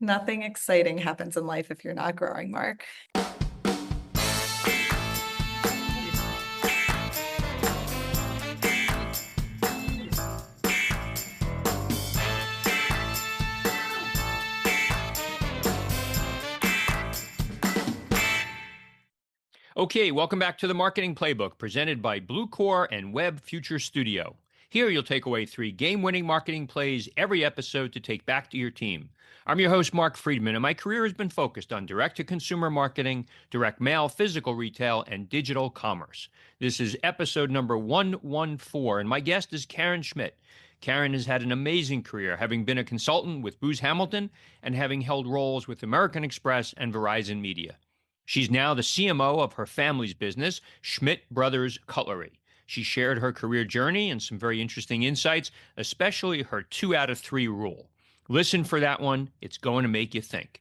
Nothing exciting happens in life if you're not growing, Mark. Okay, welcome back to the Marketing Playbook presented by Bluecore and Web Future Studio. Here you'll take away 3 game-winning marketing plays every episode to take back to your team. I'm your host, Mark Friedman, and my career has been focused on direct-to-consumer marketing, direct mail, physical retail, and digital commerce. This is episode number 114, and my guest is Karen Schmidt. Karen has had an amazing career, having been a consultant with Booz Hamilton and having held roles with American Express and Verizon Media. She's now the CMO of her family's business, Schmidt Bros Cutlery. She shared her career journey and some very interesting insights, especially her 2 out of 3 rule. Listen for that one. It's going to make you think.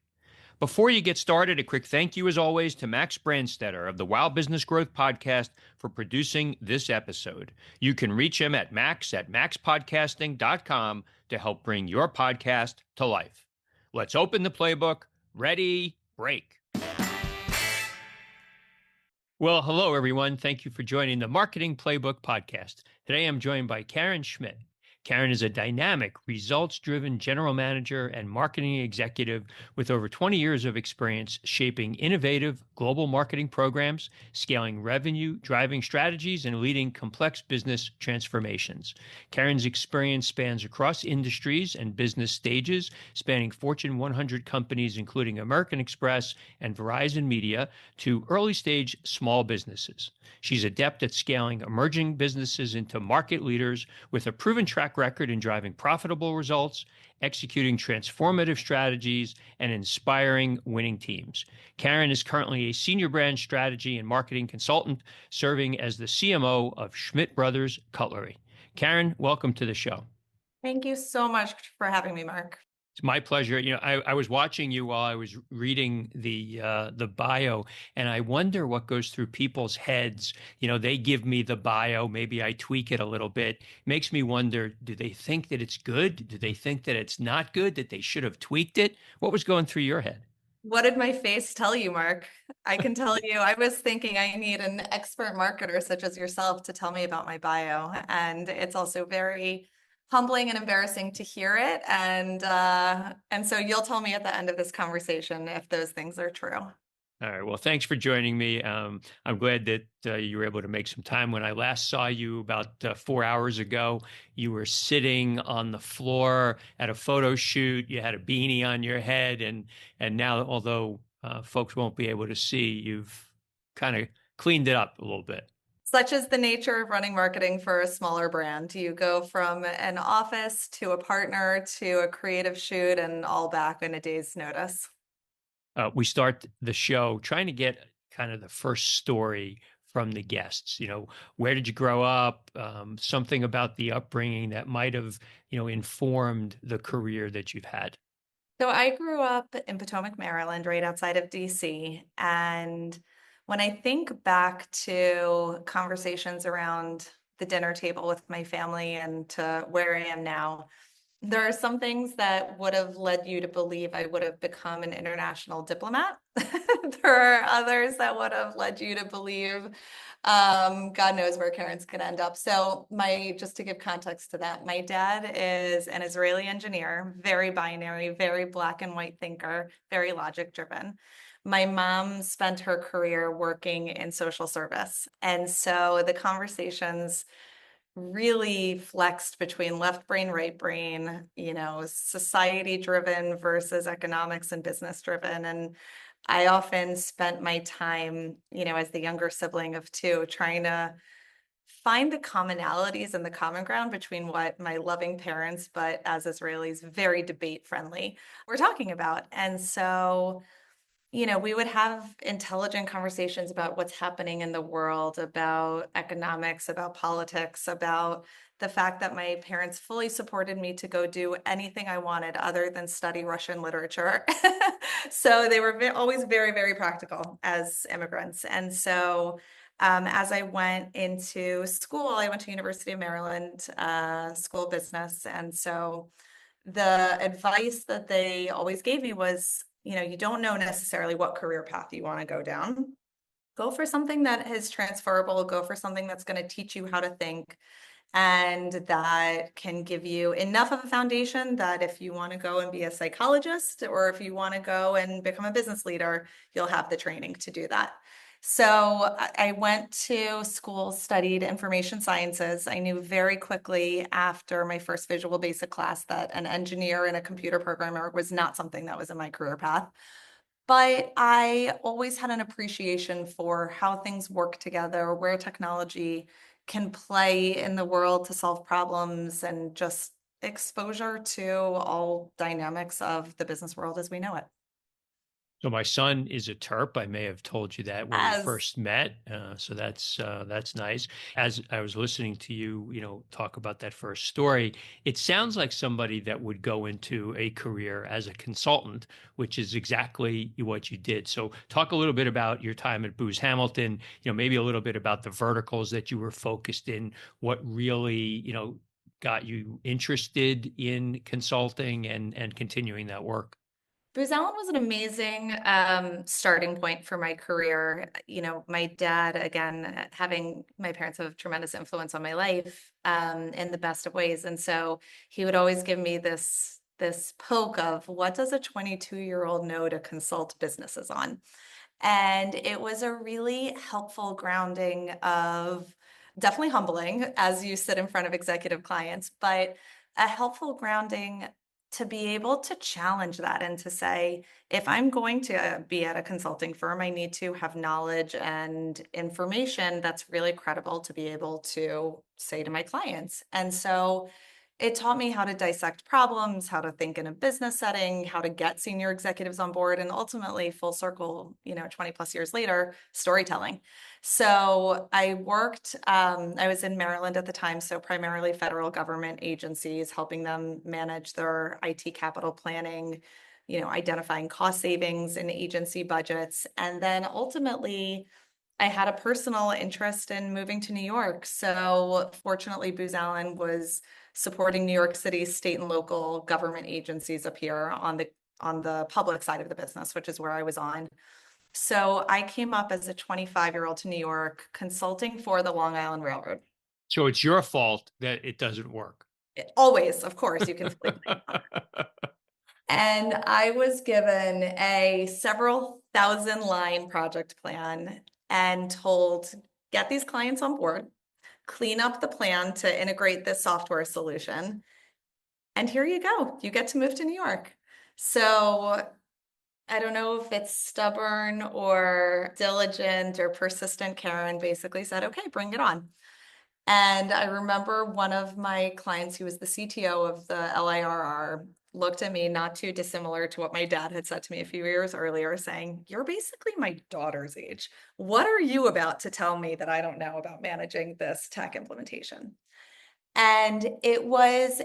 Before you get started, a quick thank you, as always, to Max Brandstetter of the Wow Business Growth Podcast for producing this episode. You can reach him at max@maxpodcasting.com to help bring your podcast to life. Let's open the playbook. Ready, break. Well, hello, everyone. Thank you for joining the Marketing Playbook podcast. Today, I'm joined by Karen Schmidt. Karen is a dynamic, results-driven general manager and marketing executive with over 20 years of experience shaping innovative global marketing programs, scaling revenue, driving strategies, and leading complex business transformations. Karen's experience spans across industries and business stages, spanning Fortune 100 companies, including American Express and Verizon Media, to early-stage small businesses. She's adept at scaling emerging businesses into market leaders with a proven track record in driving profitable results, executing transformative strategies, and inspiring winning teams. Karen is currently a senior brand strategy and marketing consultant, serving as the CMO of Schmidt Bros Cutlery. Karen, welcome to the show. Thank you so much for having me, Mark. It's my pleasure. I was watching you while I was reading the bio, and I wonder what goes through people's heads. They give me the bio, maybe I tweak it a little bit. Makes me wonder, do they think that it's good? Do they think that it's not good, that they should have tweaked it? What was going through your head? What did my face tell you, Mark? I can tell you, I was thinking I need an expert marketer such as yourself to tell me about my bio. And it's also very humbling and embarrassing to hear it. And so you'll tell me at the end of this conversation if those things are true. All right. Well, thanks for joining me. I'm glad that you were able to make some time. When I last saw you about 4 hours ago, you were sitting on the floor at a photo shoot. You had a beanie on your head, and now, although folks won't be able to see, you've kind of cleaned it up a little bit. Such is the nature of running marketing for a smaller brand. You go from an office to a partner to a creative shoot and all back in a day's notice. We start the show trying to get kind of the first story from the guests. Where did you grow up? Something about the upbringing that might have, informed the career that you've had. So I grew up in Potomac, Maryland, right outside of DC. And when I think back to conversations around the dinner table with my family and to where I am now, there are some things that would have led you to believe I would have become an international diplomat. There are others that would have led you to believe God knows where Karen's going to end up. So just to give context to that, my dad is an Israeli engineer, very binary, very black and white thinker, very logic driven. My mom spent her career working in social service. And so the conversations really flexed between left brain, right brain, society driven versus economics and business driven. And I often spent my time, as the younger sibling of 2, trying to find the commonalities and the common ground between what my loving parents, but as Israelis, very debate friendly, were talking about. And so we would have intelligent conversations about what's happening in the world, about economics, about politics, about the fact that my parents fully supported me to go do anything I wanted other than study Russian literature. So they were always very, very practical as immigrants. And so as I went into school, I went to University of Maryland, School of Business. And so the advice that they always gave me was, you don't know necessarily what career path you want to go down. Go for something that is transferable, go for something that's going to teach you how to think and that can give you enough of a foundation that if you want to go and be a psychologist or if you want to go and become a business leader, you'll have the training to do that. So I went to school, studied information sciences. I knew very quickly after my first visual basic class that an engineer and a computer programmer was not something that was in my career path. But I always had an appreciation for how things work together, where technology can play in the world to solve problems, and just exposure to all dynamics of the business world as we know it. So my son is a Terp. I may have told you that when we As first met. So that's nice. As I was listening to you, talk about that first story, it sounds like somebody that would go into a career as a consultant, which is exactly what you did. So talk a little bit about your time at Booz Hamilton. Maybe a little bit about the verticals that you were focused in. What really, got you interested in consulting and continuing that work. Booz Allen was an amazing starting point for my career. My dad, again, having my parents have tremendous influence on my life in the best of ways, and so he would always give me this poke of what does a 22-year-old know to consult businesses on? And it was a really helpful grounding of definitely humbling as you sit in front of executive clients, but a helpful grounding to be able to challenge that and to say, if I'm going to be at a consulting firm, I need to have knowledge and information that's really credible to be able to say to my clients. And so it taught me how to dissect problems, how to think in a business setting, how to get senior executives on board, and ultimately, full circle, 20 plus years later, storytelling. So I was in Maryland at the time, so primarily federal government agencies, helping them manage their IT capital planning, identifying cost savings in agency budgets. And then ultimately, I had a personal interest in moving to New York. So fortunately, Booz Allen was supporting New York City state and local government agencies up here on the public side of the business, which is where I was on. So I came up as a 25-year-old to New York consulting for the Long Island Railroad. So it's your fault that it doesn't work. Always, of course, you can fully blame it. And I was given a several thousand line project plan and told, get these clients on board, clean up the plan to integrate this software solution. And here you go. You get to move to New York. So I don't know if it's stubborn or diligent or persistent. Karen basically said, okay, bring it on. And I remember one of my clients, who was the CTO of the LIRR, looked at me not too dissimilar to what my dad had said to me a few years earlier, saying, you're basically my daughter's age. What are you about to tell me that I don't know about managing this tech implementation? And it was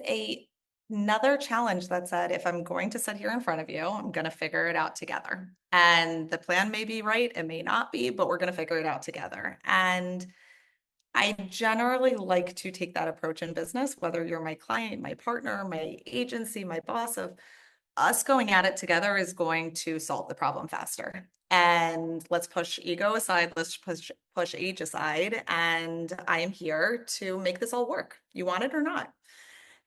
another challenge that said, if I'm going to sit here in front of you, I'm going to figure it out together. And the plan may be right, it may not be, but we're going to figure it out together. And I generally like to take that approach in business, whether you're my client, my partner, my agency, my boss, of us going at it together is going to solve the problem faster. And let's push ego aside, let's push age aside, and I am here to make this all work. You want it or not?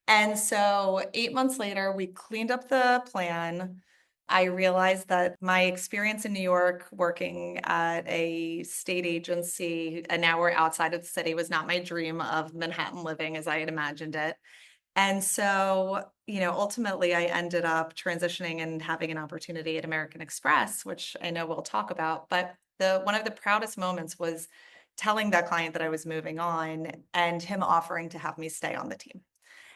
And so 8 months later, we cleaned up the plan. I realized that my experience in New York working at a state agency an hour outside of the city was not my dream of Manhattan living as I had imagined it. And so, ultimately I ended up transitioning and having an opportunity at American Express, which I know we'll talk about. But the one of the proudest moments was telling that client that I was moving on and him offering to have me stay on the team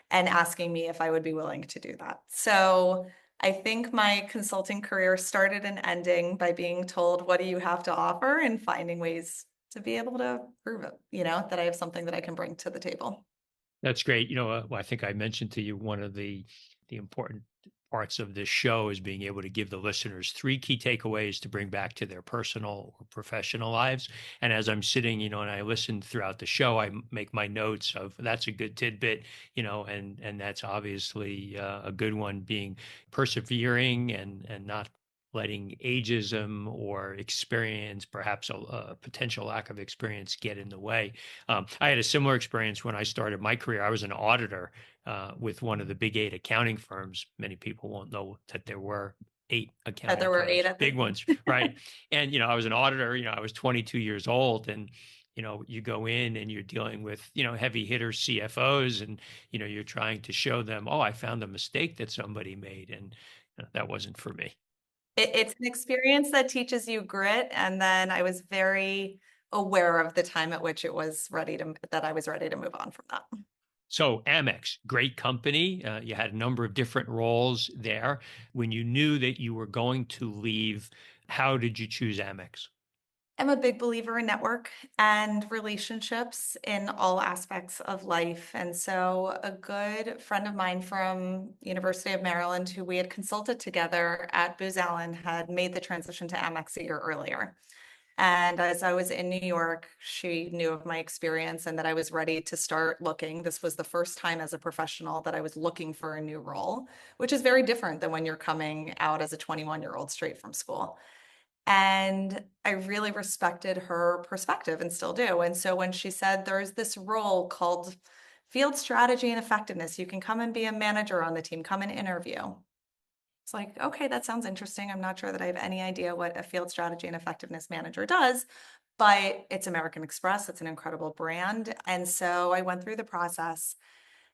and asking me if I would be willing to do that. So I think my consulting career started and ending by being told, what do you have to offer? And finding ways to be able to prove it, that I have something that I can bring to the table. That's great. Well, I think I mentioned to you one of the important parts of this show is being able to give the listeners three key takeaways to bring back to their personal or professional lives. And as I'm sitting, and I listen throughout the show, I make my notes of that's a good tidbit, and that's obviously a good one, being persevering and not letting ageism or experience, perhaps a potential lack of experience, get in the way. I had a similar experience when I started my career. I was an auditor with one of the big eight accounting firms. Many people won't know that there were eight That there accounting were eight firms, at big the ones, right? And, I was an auditor, I was 22 years old, and, you go in and you're dealing with, heavy hitter CFOs, and, you're trying to show them, oh, I found a mistake that somebody made. And that wasn't for me. It's an experience that teaches you grit, and then I was very aware of the time at which that I was ready to move on from that. So Amex, great company. You had a number of different roles there. When you knew that you were going to leave, how did you choose Amex? I'm a big believer in network and relationships in all aspects of life. And so a good friend of mine from University of Maryland, who we had consulted together at Booz Allen, had made the transition to Amex a year earlier. And as I was in New York, she knew of my experience and that I was ready to start looking. This was the first time as a professional that I was looking for a new role, which is very different than when you're coming out as a 21-year-old straight from school. And I really respected her perspective and still do. And so when she said there's this role called field strategy and effectiveness, you can come and be a manager on the team, come and interview. It's like, okay, that sounds interesting. I'm not sure that I have any idea what a field strategy and effectiveness manager does, but it's American Express. It's an incredible brand. And so I went through the process.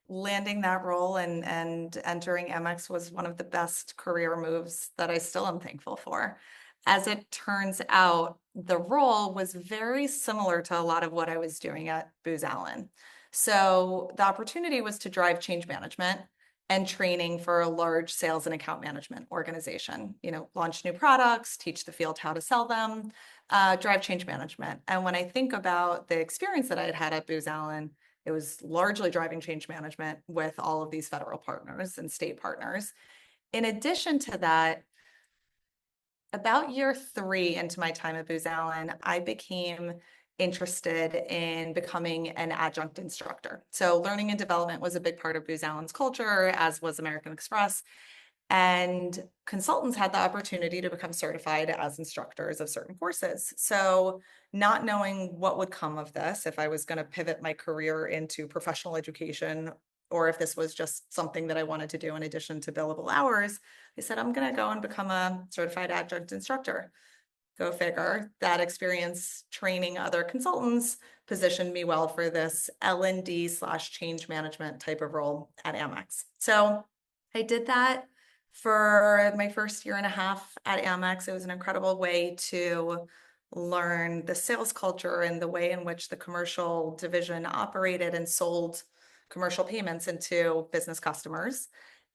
Landing that role and entering Amex was one of the best career moves that I still am thankful for. As it turns out, the role was very similar to a lot of what I was doing at Booz Allen. So the opportunity was to drive change management and training for a large sales and account management organization. Launch new products, teach the field how to sell them, drive change management. And when I think about the experience that I had had at Booz Allen, it was largely driving change management with all of these federal partners and state partners. In addition to that, about year 3 into my time at Booz Allen, I became interested in becoming an adjunct instructor. So learning and development was a big part of Booz Allen's culture, as was American Express. And consultants had the opportunity to become certified as instructors of certain courses. So not knowing what would come of this, if I was going to pivot my career into professional education, or if this was just something that I wanted to do in addition to billable hours, I said, I'm going to go and become a certified adjunct instructor. Go figure. That experience training other consultants positioned me well for this L&D/change management type of role at Amex. So I did that for my first year and a half at Amex. It was an incredible way to learn the sales culture and the way in which the commercial division operated and sold commercial payments into business customers.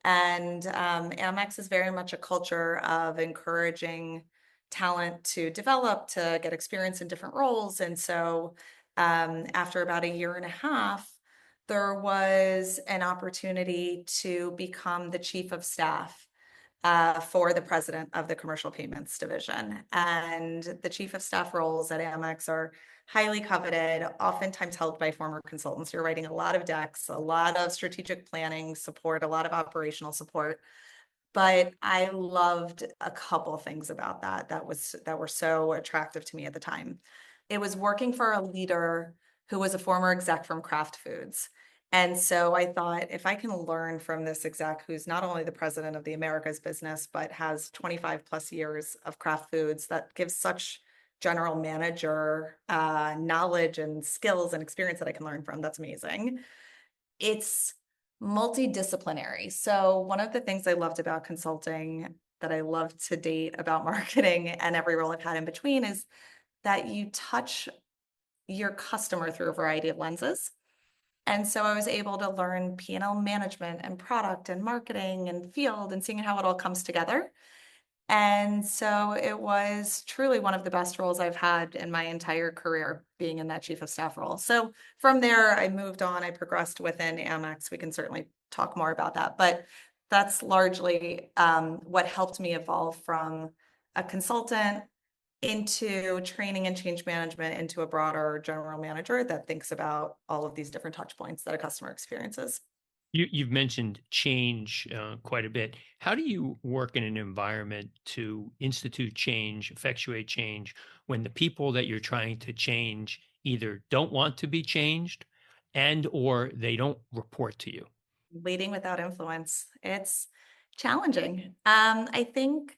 And Amex is very much a culture of encouraging talent to develop, to get experience in different roles. And so after about a year and a half, there was an opportunity to become the chief of staff for the president of the commercial payments division. And the chief of staff roles at Amex are highly coveted, oftentimes held by former consultants. You're writing a lot of decks, a lot of strategic planning support, a lot of operational support. But I loved a couple things about that were so attractive to me at the time. It was working for a leader who was a former exec from Kraft Foods. And so I thought, if I can learn from this exec who's not only the president of the Americas business, but has 25 plus years of Kraft Foods, that gives such general manager knowledge and skills and experience that I can learn from, that's amazing. It's multidisciplinary. So one of the things I loved about consulting, that I loved to date about marketing and every role I've had in between, is that you touch your customer through a variety of lenses. And so I was able to learn P&L management and product and marketing and field and seeing how it all comes together. And so it was truly one of the best roles I've had in my entire career, being in that chief of staff role. So from there, I moved on. I progressed within Amex. We can certainly talk more about that. But That's largely what helped me evolve from a consultant into training and change management into a broader general manager that thinks about all of these different touch points that a customer experiences. You've mentioned change quite a bit. How do you work in an environment to institute change, effectuate change, when the people that you're trying to change either don't want to be changed and or they don't report to you? Leading without influence, it's challenging. I think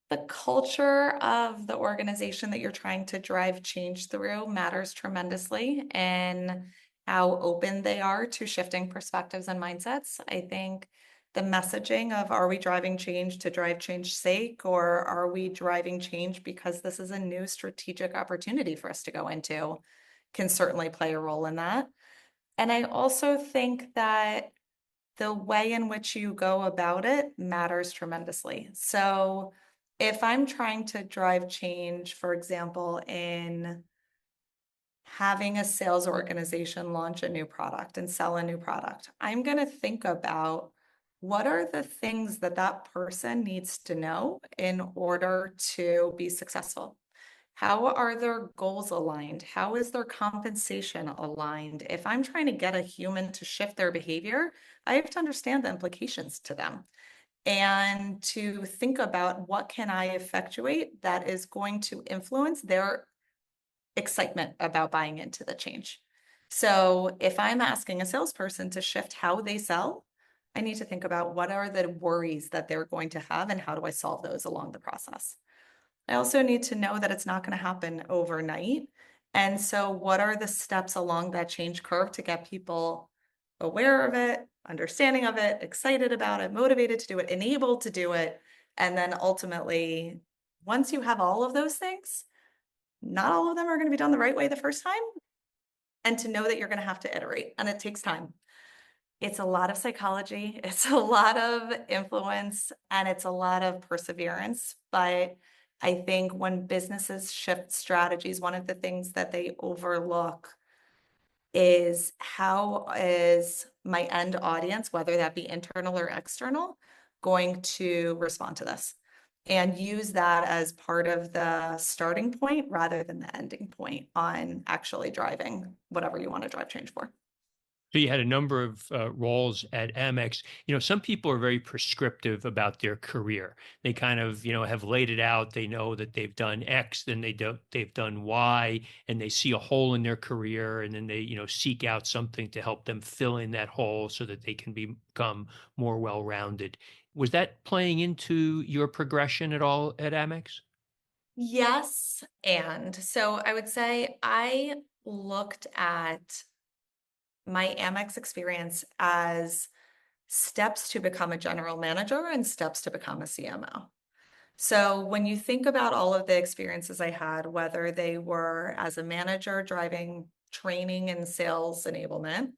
the culture of the organization that you're trying to drive change through matters tremendously in how open they are to shifting perspectives and mindsets. I think the messaging of are we driving change to drive change's sake, or are we driving change because this is a new strategic opportunity for us to go into, can certainly play a role in that. And I also think that the way in which you go about it matters tremendously. So, if I'm trying to drive change, for example, in having a sales organization launch a new product and sell a new product, I'm going to think about what are the things that that person needs to know in order to be successful. How are their goals aligned? How is their compensation aligned? If I'm trying to get a human to shift their behavior, I have to understand the implications to them and to think about what can I effectuate that is going to influence their excitement about buying into the change. So if I'm asking a salesperson to shift how they sell, I need to think about what are the worries that they're going to have and how do I solve those along the process. I also need to know that it's not going to happen overnight. And so, what are the steps along that change curve to get people aware of it, understanding of it, excited about it, motivated to do it, enabled to do it? And then ultimately, once you have all of those things, not all of them are going to be done the right way the first time. And to know that you're going to have to iterate, and it takes time. It's a lot of psychology, it's a lot of influence, and it's a lot of perseverance. But I think when businesses shift strategies, one of the things that they overlook is how is my end audience, whether that be internal or external, going to respond to this? And use that as part of the starting point rather than the ending point on actually driving whatever you want to drive change for. So you had a number of roles at Amex. Some people are very prescriptive about their career. They kind of, have laid it out. They know that they've done X, then they've done Y, and they see a hole in their career, and then they, seek out something to help them fill in that hole so that they can become more well-rounded. Was that playing into your progression at all at Amex? Yes, and so I would say I looked at my Amex experience as steps to become a general manager and steps to become a CMO. So when you think about all of the experiences I had, whether they were as a manager driving training and sales enablement,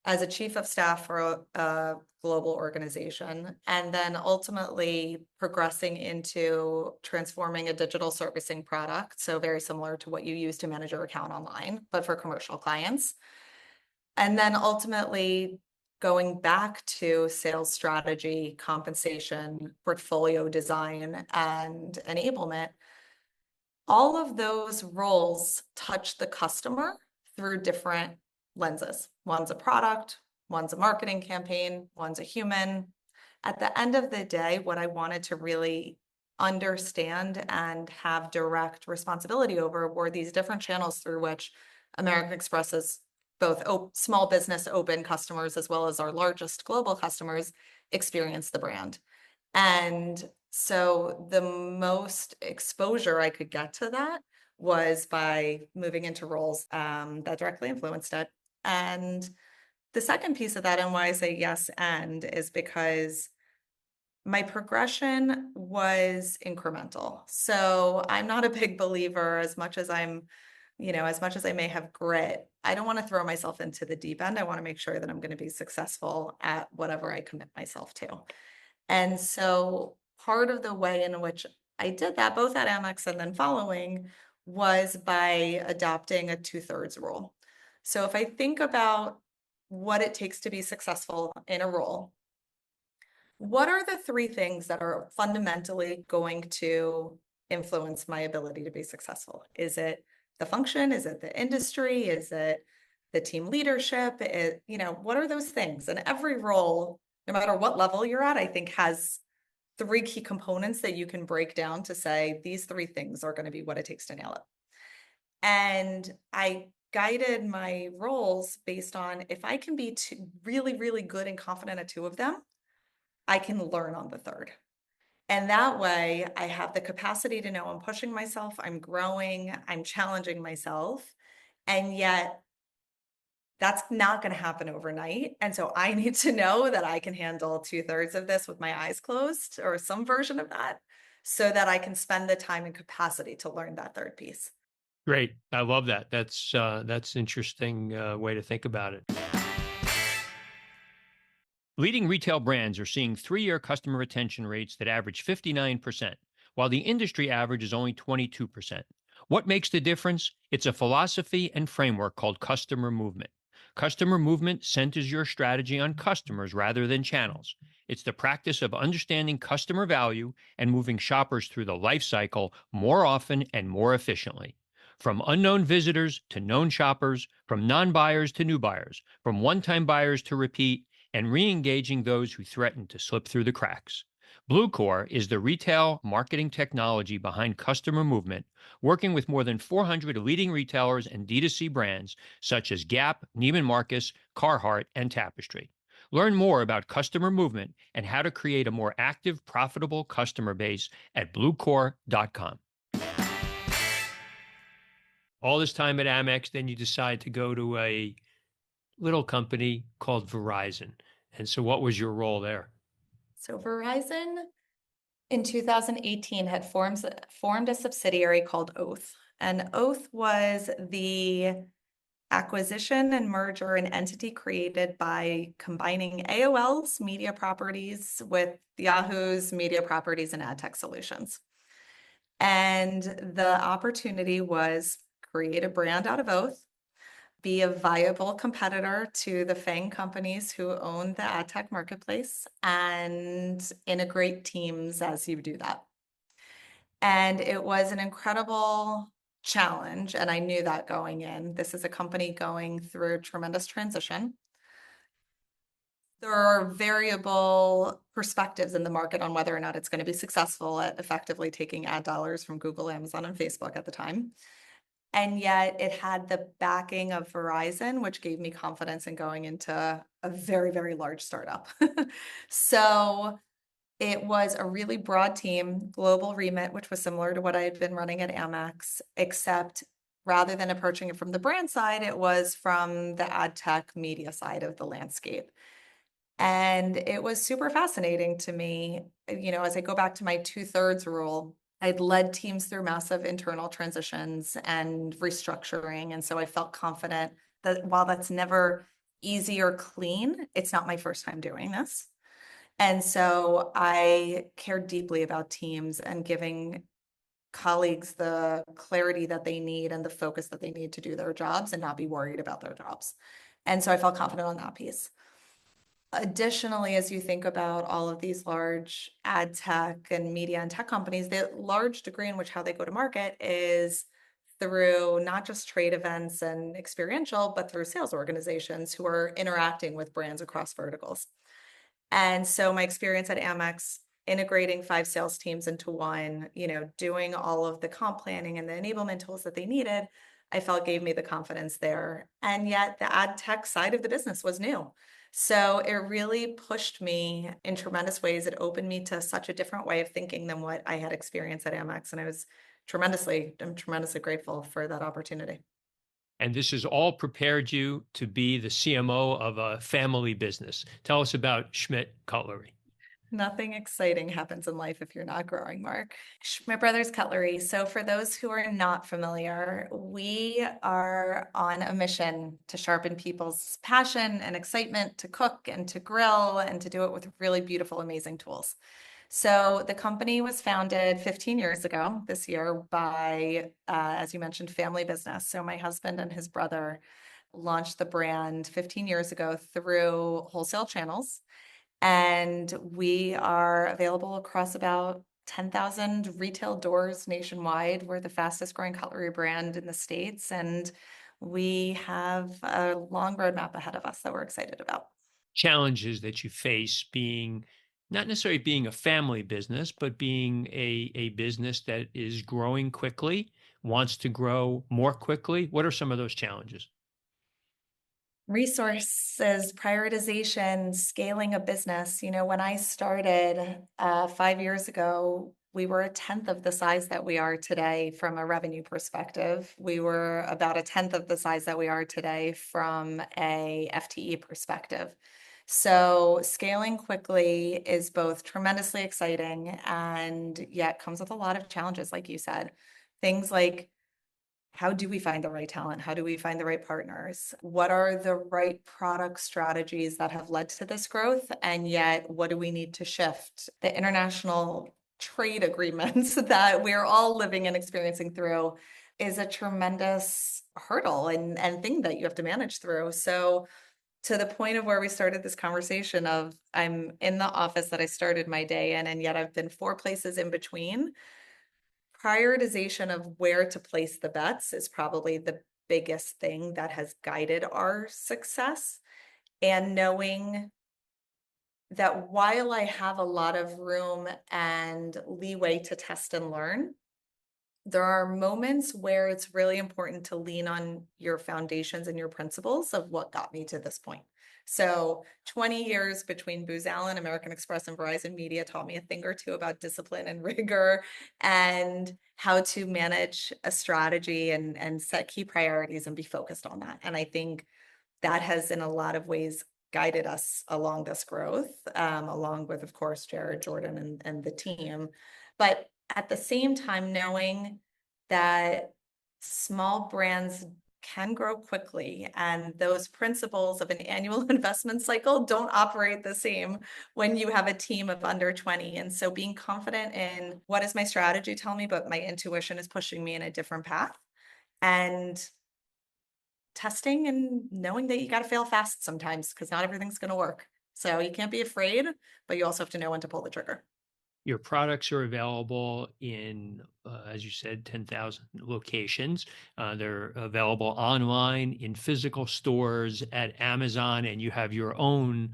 as a chief of staff for a global organization, and then ultimately progressing into transforming a digital servicing product. So very similar to what you use to manage your account online, but for commercial clients. And then ultimately going back to sales strategy, compensation, portfolio design, and enablement, all of those roles touch the customer through different lenses. One's a product, one's a marketing campaign, one's a human. At the end of the day, what I wanted to really understand and have direct responsibility over were these different channels through which American Express is both small business open customers as well as our largest global customers experience the brand. And so the most exposure I could get to that was by moving into roles that directly influenced it. And the second piece of that, and why I say yes and, is because my progression was incremental. So I'm not a big believer, as much as as much as I may have grit, I don't want to throw myself into the deep end. I want to make sure that I'm going to be successful at whatever I commit myself to. And so part of the way in which I did that, both at Amex and then following, was by adopting a two-thirds rule. So if I think about what it takes to be successful in a role, What are the three things that are fundamentally going to influence my ability to be successful? Is it the function? Is it the industry? Is it the team leadership? What are those things? And every role, no matter what level you're at, I think has three key components that you can break down to say these three things are going to be what it takes to nail it. And I guided my roles based on if I can be really, really good and confident at two of them, I can learn on the third. And that way, I have the capacity to know I'm pushing myself, I'm growing, I'm challenging myself. And yet, that's not going to happen overnight. And so I need to know that I can handle two-thirds of this with my eyes closed or some version of that so that I can spend the time and capacity to learn that third piece. Great. I love that. That's interesting way to think about it. Leading retail brands are seeing 3-year customer retention rates that average 59%, while the industry average is only 22%. What makes the difference? It's a philosophy and framework called customer movement. Customer movement centers your strategy on customers rather than channels. It's the practice of understanding customer value and moving shoppers through the life cycle more often and more efficiently. From unknown visitors to known shoppers, from non buyers to new buyers, from one time buyers to repeat, and re engaging those who threaten to slip through the cracks. Bluecore is the retail marketing technology behind customer movement, working with more than 400 leading retailers and D2C brands such as Gap, Neiman Marcus, Carhartt, and Tapestry. Learn more about customer movement and how to create a more active, profitable customer base at bluecore.com. All this time at Amex, then you decide to go to a little company called Verizon. And so, what was your role there? So Verizon in 2018 had formed a subsidiary called Oath. And Oath was the acquisition and merger and entity created by combining AOL's media properties with Yahoo's media properties and ad tech solutions. And the opportunity was create a brand out of Oath, be a viable competitor to the FANG companies who own the ad tech marketplace, and integrate teams as you do that. And it was an incredible challenge. And I knew that going in. This is a company going through tremendous transition. There are variable perspectives in the market on whether or not it's going to be successful at effectively taking ad dollars from Google, Amazon, and Facebook at the time. And yet it had the backing of Verizon, which gave me confidence in going into a very, very large startup. So it was a really broad team, global remit, which was similar to what I had been running at Amex, except rather than approaching it from the brand side, it was from the ad tech media side of the landscape. And it was super fascinating to me. As I go back to my two-thirds rule, I'd led teams through massive internal transitions and restructuring. And so I felt confident that while that's never easy or clean, it's not my first time doing this. And so I care deeply about teams and giving colleagues the clarity that they need and the focus that they need to do their jobs and not be worried about their jobs. And so I felt confident on that piece. Additionally, as you think about all of these large ad tech and media and tech companies, the large degree in which how they go to market is through not just trade events and experiential, but through sales organizations who are interacting with brands across verticals. And so my experience at Amex, integrating 5 sales teams into one, doing all of the comp planning and the enablement tools that they needed, I felt gave me the confidence there. And yet the ad tech side of the business was new. So it really pushed me in tremendous ways. It opened me to such a different way of thinking than what I had experienced at Amex. And I'm tremendously grateful for that opportunity. And this has all prepared you to be the CMO of a family business. Tell us about Schmidt Cutlery. Nothing exciting happens in life if you're not growing, Mark. Schmidt Brothers Cutlery. So, for those who are not familiar, we are on a mission to sharpen people's passion and excitement to cook and to grill and to do it with really beautiful, amazing tools. So, the company was founded 15 years ago this year by, as you mentioned, family business. So, my husband and his brother launched the brand 15 years ago through wholesale channels. And we are available across about 10,000 retail doors nationwide. We're the fastest growing cutlery brand in the States, and we have a long roadmap ahead of us that we're excited about. Challenges that you face being not necessarily being a family business, but being a business that is growing quickly, wants to grow more quickly? What are some of those challenges? Resources, prioritization, scaling a business. When I started 5 years ago, we were a tenth of the size that we are today from a revenue perspective. We were about a tenth of the size that we are today from a FTE perspective. So scaling quickly is both tremendously exciting and yet comes with a lot of challenges, like you said. Things like, how do we find the right talent? How do we find the right partners? What are the right product strategies that have led to this growth? And yet, what do we need to shift? The international trade agreements that we're all living and experiencing through is a tremendous hurdle and thing that you have to manage through. So, to the point of where we started this conversation of I'm in the office that I started my day in, and yet I've been four places in between. Prioritization of where to place the bets is probably the biggest thing that has guided our success. And knowing that while I have a lot of room and leeway to test and learn, there are moments where it's really important to lean on your foundations and your principles of what got me to this point. So 20 years between Booz Allen, American Express, and Verizon Media taught me a thing or two about discipline and rigor and how to manage a strategy and set key priorities and be focused on that. And I think that has in a lot of ways guided us along this growth, along with, of course, Jared, Jordan, and the team. But at the same time, knowing that small brands can grow quickly and those principles of an annual investment cycle don't operate the same when you have a team of under 20. And so being confident in what does my strategy tell me, but my intuition is pushing me in a different path. And testing and knowing that you got to fail fast sometimes because not everything's going to work. So you can't be afraid, but you also have to know when to pull the trigger. Your products are available in, as you said, 10,000 locations. They're available online in physical stores at Amazon, and you have your own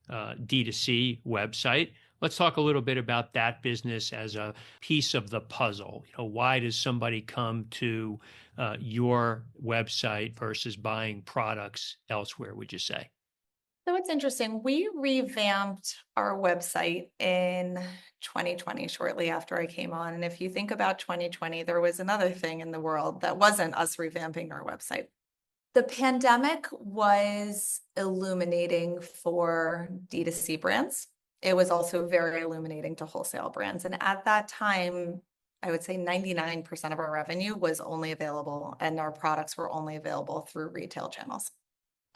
D2C website. Let's talk a little bit about that business as a piece of the puzzle. Why does somebody come to your website versus buying products elsewhere, would you say? So it's interesting. We revamped our website in 2020, shortly after I came on. And if you think about 2020, there was another thing in the world that wasn't us revamping our website. The pandemic was illuminating for D2C brands. It was also very illuminating to wholesale brands. And at that time, I would say 99% of our revenue was only available and our products were only available through retail channels.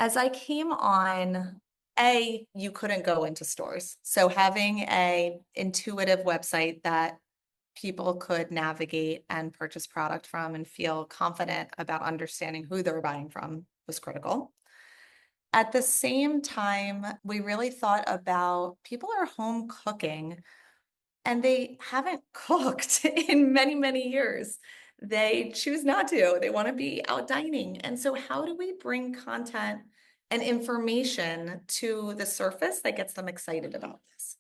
As I came on, you couldn't go into stores. So having a intuitive website that people could navigate and purchase product from and feel confident about understanding who they're buying from was critical. At the same time, we really thought about people are home cooking and they haven't cooked in many, many years. They choose not to. They want to be out dining. And so, how do we bring content and information to the surface that gets them excited about this?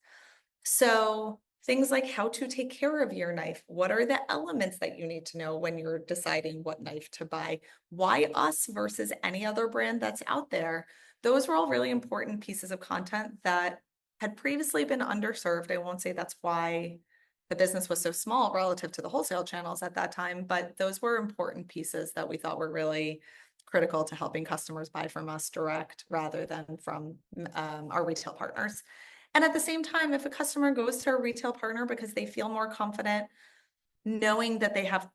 So, things like how to take care of your knife. What are the elements that you need to know when you're deciding what knife to buy? Why us versus any other brand that's out there? Those were all really important pieces of content that had previously been underserved. I won't say that's why the business was so small relative to the wholesale channels at that time, but those were important pieces that we thought were really critical to helping customers buy from us direct rather than from our retail partners. And at the same time, if a customer goes to a retail partner because they feel more confident knowing that they have,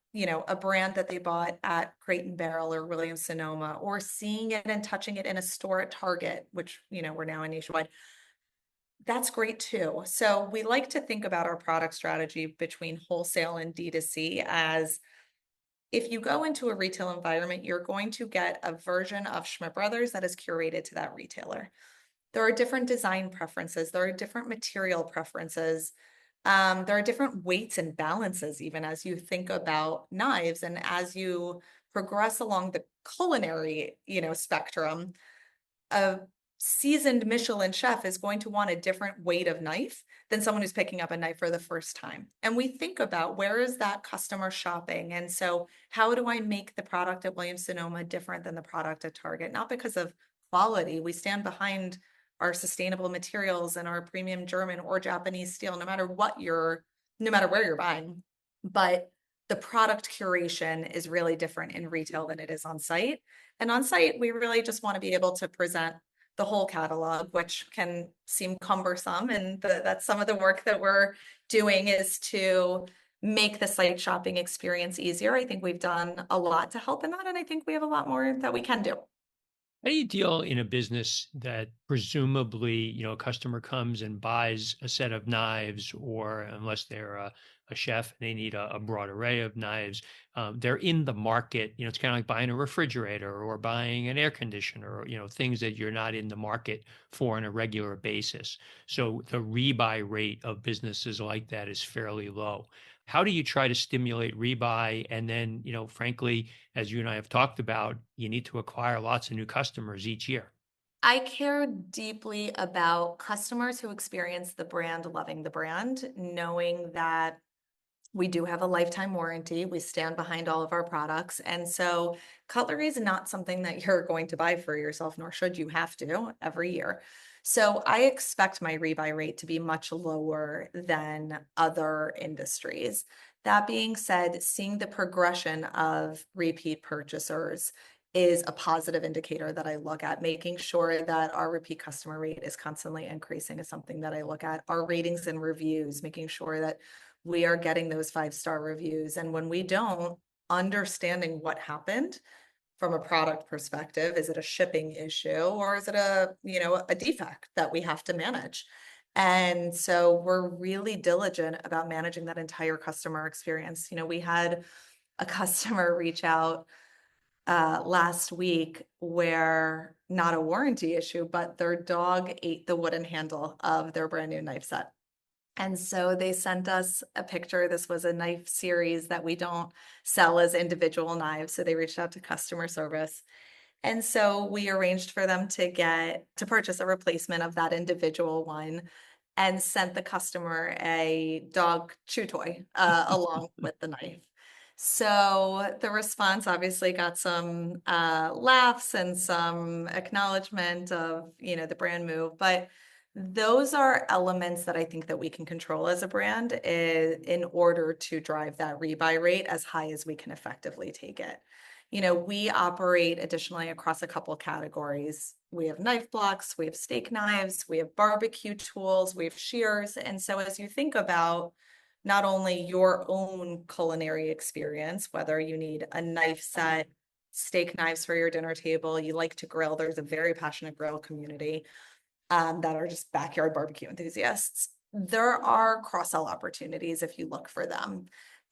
a brand that they bought at Crate and Barrel or Williams Sonoma, or seeing it and touching it in a store at Target, which, we're now in nationwide, that's great too. So we like to think about our product strategy between wholesale and D2C as if you go into a retail environment, you're going to get a version of Schmidt Brothers that is curated to that retailer. there are different design preferences, there are different material preferences, there are different weights and balances even as you think about knives and as you progress along the culinary, spectrum. A seasoned Michelin chef is going to want a different weight of knife than someone who's picking up a knife for the first time. And we think about where is that customer shopping? And so, how do I make the product at Williams Sonoma different than the product at Target? Not because of quality, we stand behind our sustainable materials and our premium German or Japanese steel, no matter where you're buying. But the product curation is really different in retail than it is on site. And on site, we really just want to be able to present the whole catalog, which can seem cumbersome. And that's some of the work that we're doing is to make the site shopping experience easier. I think we've done a lot to help in that. And I think we have a lot more that we can do. How do you deal in a business that presumably, a customer comes and buys a set of knives, or unless they're a chef and they need a broad array of knives, they're in the market. It's kind of like buying a refrigerator or buying an air conditioner, or, things that you're not in the market for on a regular basis. So the rebuy rate of businesses like that is fairly low. How do you try to stimulate rebuy? And then, frankly, as you and I have talked about, you need to acquire lots of new customers each year. I care deeply about customers who experience the brand, loving the brand, knowing that we do have a lifetime warranty. We stand behind all of our products. And so cutlery is not something that you're going to buy for yourself, nor should you have to every year. So I expect my rebuy rate to be much lower than other industries. That being said, seeing the progression of repeat purchasers is a positive indicator that I look at. Making sure that our repeat customer rate is constantly increasing is something that I look at. Our ratings and reviews, making sure that we are getting those 5-star reviews. And when we don't, understanding what happened from a product perspective, is it a shipping issue or is it a defect that we have to manage? And so we're really diligent about managing that entire customer experience. We had a customer reach out last week where not a warranty issue, but their dog ate the wooden handle of their brand new knife set. And so they sent us a picture. This was a knife series that we don't sell as individual knives. So they reached out to customer service. And so we arranged for them to purchase a replacement of that individual one and sent the customer a dog chew toy along with the knife. So the response obviously got some laughs and some acknowledgement of, the brand move, but those are elements that I think that we can control as a brand in order to drive that rebuy rate as high as we can effectively take it. We operate additionally across a couple categories. We have knife blocks, we have steak knives, we have barbecue tools, we have shears. And so as you think about not only your own culinary experience, whether you need a knife set, steak knives for your dinner table, you like to grill, there's a very passionate grill community that are just backyard barbecue enthusiasts. There are cross-sell opportunities if you look for them.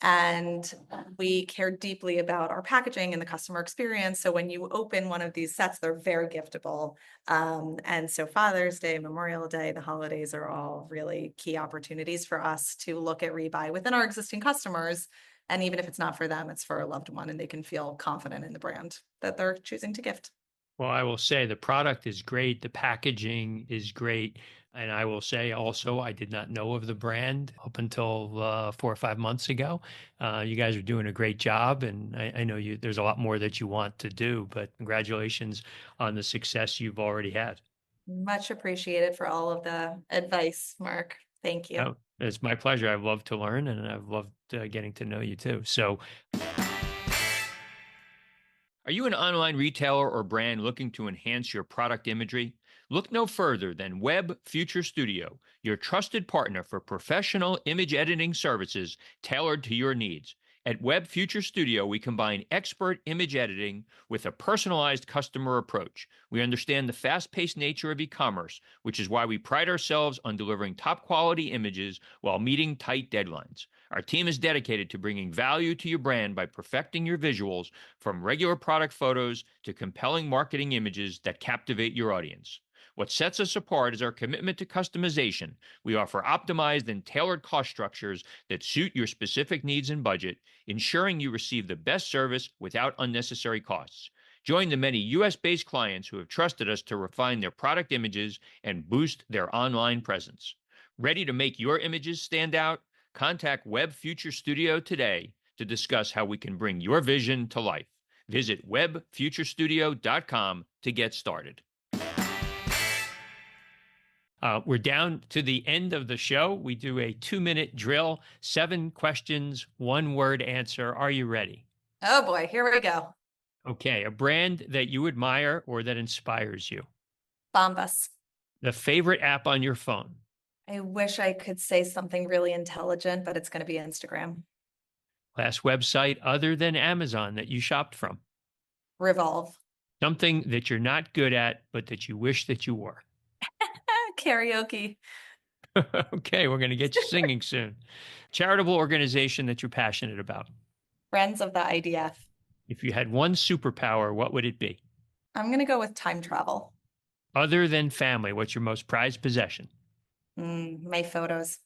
And we care deeply about our packaging and the customer experience. So when you open one of these sets, they're very giftable. And so Father's Day, Memorial Day, the holidays are all really key opportunities for us to look at rebuy within our existing customers. And even if it's not for them, it's for a loved one, and they can feel confident in the brand that they're choosing to gift. Well, I will say the product is great. The packaging is great. And I will say also, I did not know of the brand up until 4 or 5 months ago. You guys are doing a great job. And I know there's a lot more that you want to do, but congratulations on the success you've already had. Much appreciated for all of the advice, Mark. Thank you. Oh, it's my pleasure. I've loved to learn, and I've loved getting to know you too. So, are you an online retailer or brand looking to enhance your product imagery? Look no further than Web Future Studio, your trusted partner for professional image editing services tailored to your needs. At Web Future Studio, we combine expert image editing with a personalized customer approach. We understand the fast paced nature of e commerce, which is why we pride ourselves on delivering top quality images while meeting tight deadlines. Our team is dedicated to bringing value to your brand by perfecting your visuals, from regular product photos to compelling marketing images that captivate your audience. What sets us apart is our commitment to customization. We offer optimized and tailored cost structures that suit your specific needs and budget, ensuring you receive the best service without unnecessary costs. Join the many US based clients who have trusted us to refine their product images and boost their online presence. Ready to make your images stand out? Contact Web Future Studio today to discuss how we can bring your vision to life. Visit webfuturestudio.com to get started. We're down to the end of the show. We do a 2-minute drill, 7 questions, 1-word answer. Are you ready? Oh boy, here we go. Okay. A brand that you admire or that inspires you. Bombas. The favorite app on your phone. I wish I could say something really intelligent, but it's going to be Instagram. Last website other than Amazon that you shopped from. Revolve. Something that you're not good at, but that you wish that you were. Karaoke. Okay, we're going to get you singing soon. Charitable organization that you're passionate about. Friends of the IDF. If you had one superpower, what would it be? I'm going to go with time travel. Other than family, what's your most prized possession? My photos.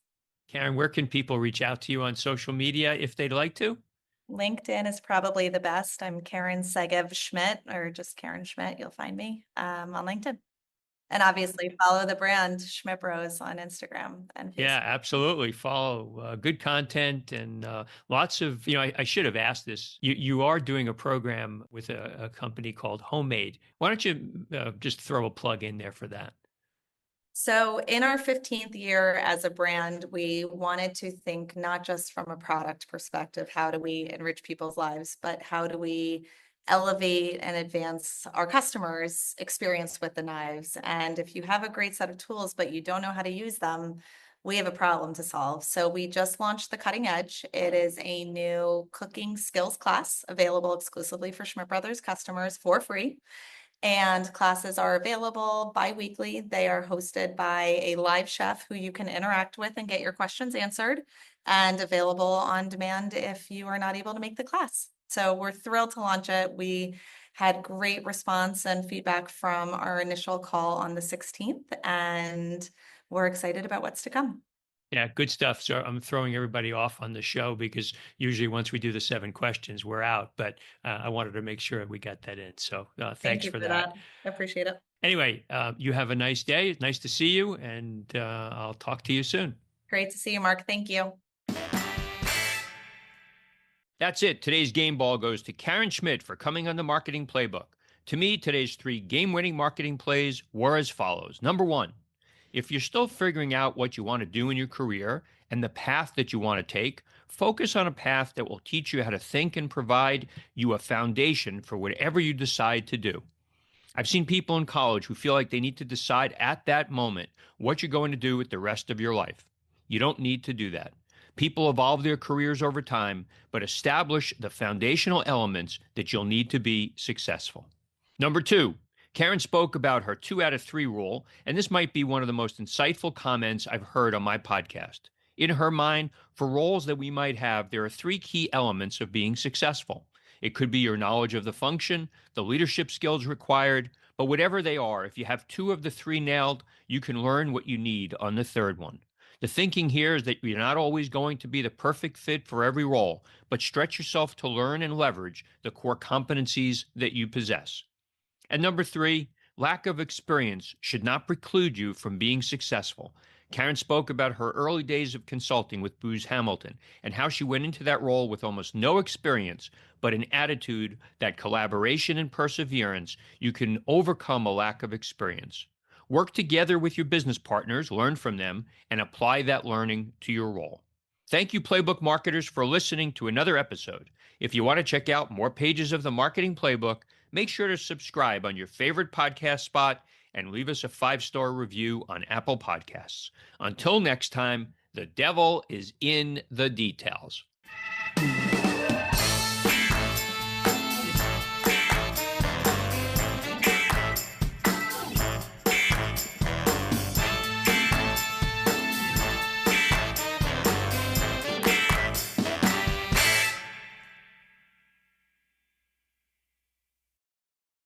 Karen, where can people reach out to you on social media if they'd like to? LinkedIn is probably the best. I'm Karen Segev Schmidt, or just Karen Schmidt. You'll find me on LinkedIn. And obviously follow the brand Schmidt Bros on Instagram and Facebook. Yeah, absolutely. Follow good content and lots of, I should have asked this. You are doing a program with a company called Homemade. Why don't you just throw a plug in there for that? So in our 15th year as a brand, we wanted to think not just from a product perspective, how do we enrich people's lives, but how do we elevate and advance our customers' experience with the knives. And if you have a great set of tools, but you don't know how to use them, we have a problem to solve. So we just launched the Cutting Edge. It is a new cooking skills class available exclusively for Schmidt Brothers customers for free. And classes are available bi-weekly. They are hosted by a live chef who you can interact with and get your questions answered, and available on demand if you are not able to make the class. So we're thrilled to launch it. We had great response and feedback from our initial call on the 16th, and we're excited about what's to come. Yeah, good stuff. So I'm throwing everybody off on the show because usually once we do the 7 questions, we're out. But I wanted to make sure we got that in. So Thank thanks you for for that. I appreciate it. Anyway, you have a nice day. It's nice to see you, and I'll talk to you soon. Great to see you, Mark. Thank you. That's it. Today's game ball goes to Karen Schmidt for coming on the Marketing Playbook. To me, today's 3 game-winning marketing plays were as follows. Number 1, if you're still figuring out what you want to do in your career and the path that you want to take, focus on a path that will teach you how to think and provide you a foundation for whatever you decide to do. I've seen people in college who feel like they need to decide at that moment what you're going to do with the rest of your life. You don't need to do that. People evolve their careers over time, but establish the foundational elements that you'll need to be successful. Number 2, Karen spoke about her 2 out of 3 rule, and this might be one of the most insightful comments I've heard on my podcast. In her mind, for roles that we might have, there are 3 key elements of being successful. It could be your knowledge of the function, the leadership skills required, but whatever they are, if you have 2 of the 3 nailed, you can learn what you need on the 3rd one. The thinking here is that you're not always going to be the perfect fit for every role, but stretch yourself to learn and leverage the core competencies that you possess. And number 3, lack of experience should not preclude you from being successful. Karen spoke about her early days of consulting with Booz Hamilton and how she went into that role with almost no experience, but an attitude that collaboration and perseverance, you can overcome a lack of experience. Work together with your business partners, learn from them, and apply that learning to your role. Thank you, Playbook marketers, for listening to another episode. If you want to check out more pages of the Marketing Playbook, make sure to subscribe on your favorite podcast spot and leave us a 5-star review on Apple Podcasts. Until next time, the devil is in the details.